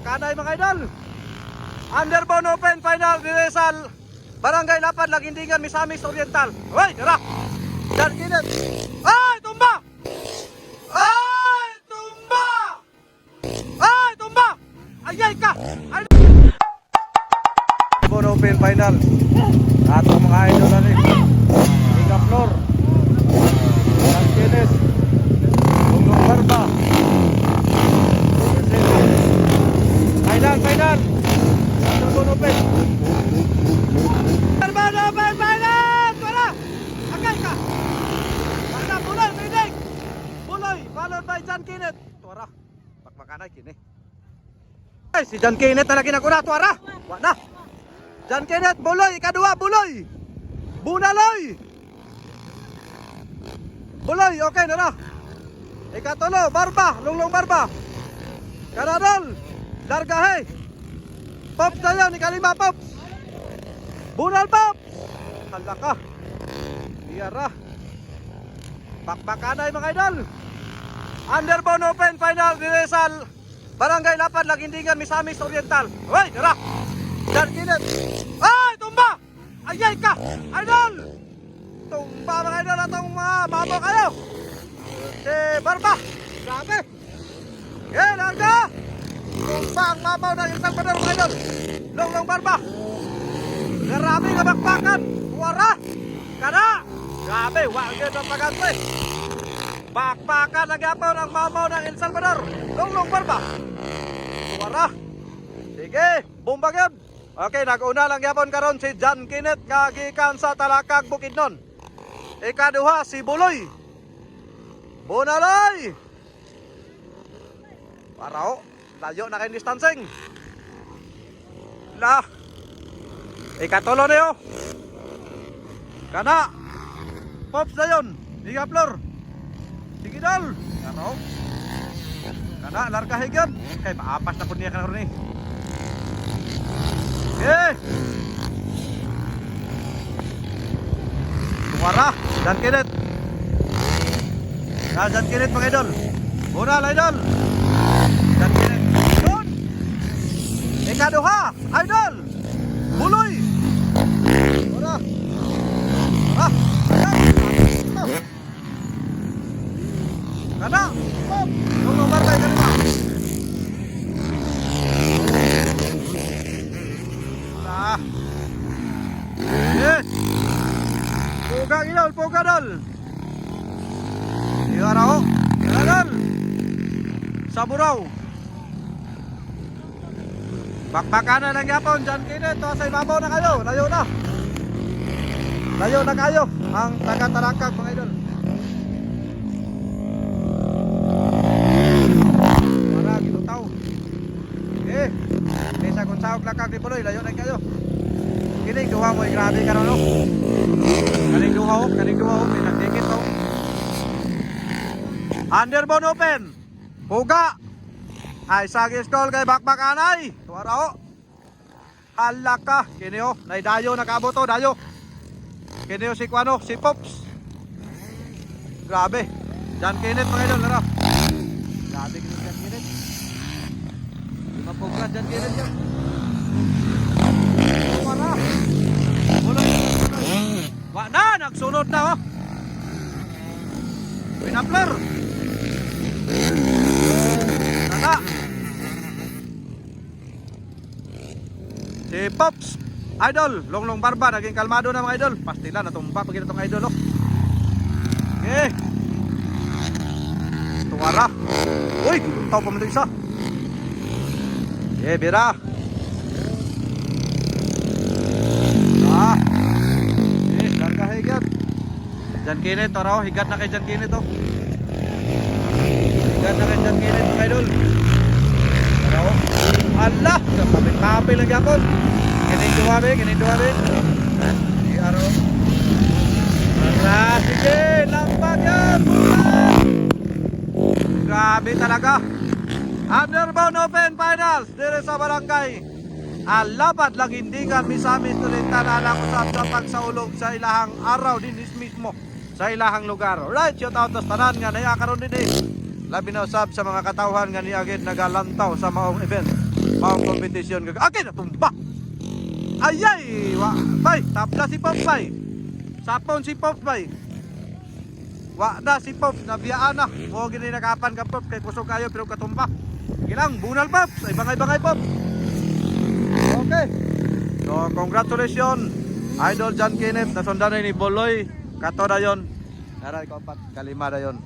Bakbakanay mga idol. Underbone Open final dire sa Barangay Lapad, Lagindingan, Misamis Oriental. Hoy, tara. Jan Kenneth. Ay, tumba! Ay, tumba! Ay, tumba! Ayay ka! Ay! Underbone Open final. Atong mga idol na rin. Liga Flor. Jan Kenneth. Tunglong Barba. Final, final. Underbone Open. Underbone Open final. Tara. Agay ka. Basta Buloy, Pinig. Buloy, followed by Jan Kenneth. Tara. Bakbakanay kini. Ay, si Jan Kenneth na kinakuna. Tara. Wala. Jan Kenneth, Buloy, ikadua, Buloy. Bunaloy. Buloy, okay, nara. Ikatulo, Barba, Lunglong Barba. Kanadol, Largahe. Pops na yun, ikalima, Pops. Bunal, Pops. Halaka. Iyara. Bakbakanay mga idol. Underbone Open final dire sa Barangay Lapad, Lagindingan, Misamis Oriental. Hoy, tara. Jan Kenneth. Ay, tumba! Ayay ka! Idol! Tumba mga idol atong mga babo kayo. Si Barba. Grabe. Eh, Larga. Tumba ang mabaw ng isang Salvador mga idol. Lunglong Barba. Grabe nga bakbakan. Wara. Kada. Grabe. Wag yun ang pagantay. Bakbakan ang yapaw ng mabaw ng El Salvador. Lunglong Barba. Wara. Sige. Bumbag yun. Okay, nag-una lang yapon karon si Jan Kenneth nga gikan sa Talakag, Bukidnon. Ikaduha si Buloy. Bunaloy. Parao, layo na kay distancing. La. Ikatulo niyo. Kana. Pops na yun. Liga Flor. Sige dal. Parao. Kana, largahigan. Kay maapas na po niya karon ni. Eh. Tumara, Jan Kenneth. Jan Kenneth mga idol. Bunal idol. Jan Kenneth. Yun. Ikaduha, idol. Buloy. Ora. Ah, ayan. Kana. Pop. Tulong barkay kanina. Yes. Puga idol, puga dol. Iara ho. Dol. Saburaw. Bakbakanan ng yapon, Jan Kenneth, to sa ibabaw na kayo. Layo na. Layo na kayo ang taga-Talakag mga idol. Para gilutaw. Eh. Kaysa kung saog lakag ni Buloy, layo na kayo. Kining duha mo, grabe ka no? Kaning duha ho, pinagdikit ho. Underbone Open. Puga. Ay, sagis tol kay bakbakanay. Tuwara ho. Halaka. Kini ho, naidayo nakabot ho, dayo. Kini ho si Kuano, si Pops. Grabe. Jan Kenneth mga idol, nara. Grabe kini Jan Kenneth. Mapugra Jan Kenneth yan. Wala. Wala na, nagsunod na oh. Pinapler. Nana. Si Pops, idol, Lunglong Barba, naging kalmado na mga idol. Pastila, natumpa pag itong idol oh. Okay. Tuwara. Uy, gulutaw pa mo ito isa. Okay, bira. Higat. Jan Kenneth, tara, higat na kay Jan Kenneth oh. Higat na kay Jan Kenneth mga idol. Tara oh. Allah, kapit-kapit lang yapon. Kining duwabe. Sige aro. Tara, sige, lambat yan. Grabe talaga. Underbone Open finals dire sa Barangay Lapad, Lagindingan, Misamis Oriental, anak usab sa pagsaulog sa ilahang araw din mismo sa ilahang lugar. Alright, shout out to tanan nga naya karon din labi na usab sa mga katawhan nga niagid nagalantaw sa maong event. Pang competition ka. Okay, natumba. Ayay, bay, tapla si Pop bay. Sapon si Pop bay. Wa na si Pop, nabiyaan na. Mo gini nakapan ka Pop kay kusog kayo pero katumba. Ilang bunal Pop, ay bangay-bangay Pop. Okay. So, congratulations. Idol John Kenneth, nasundan na ni Boloy. Kato na yun. Naray ko pat, kalima na yun.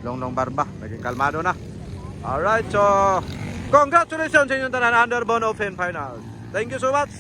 Longnong barba, naging kalmado na. Alright, so congratulations sa inyong tanan, Underbone Open Finals. Thank you so much.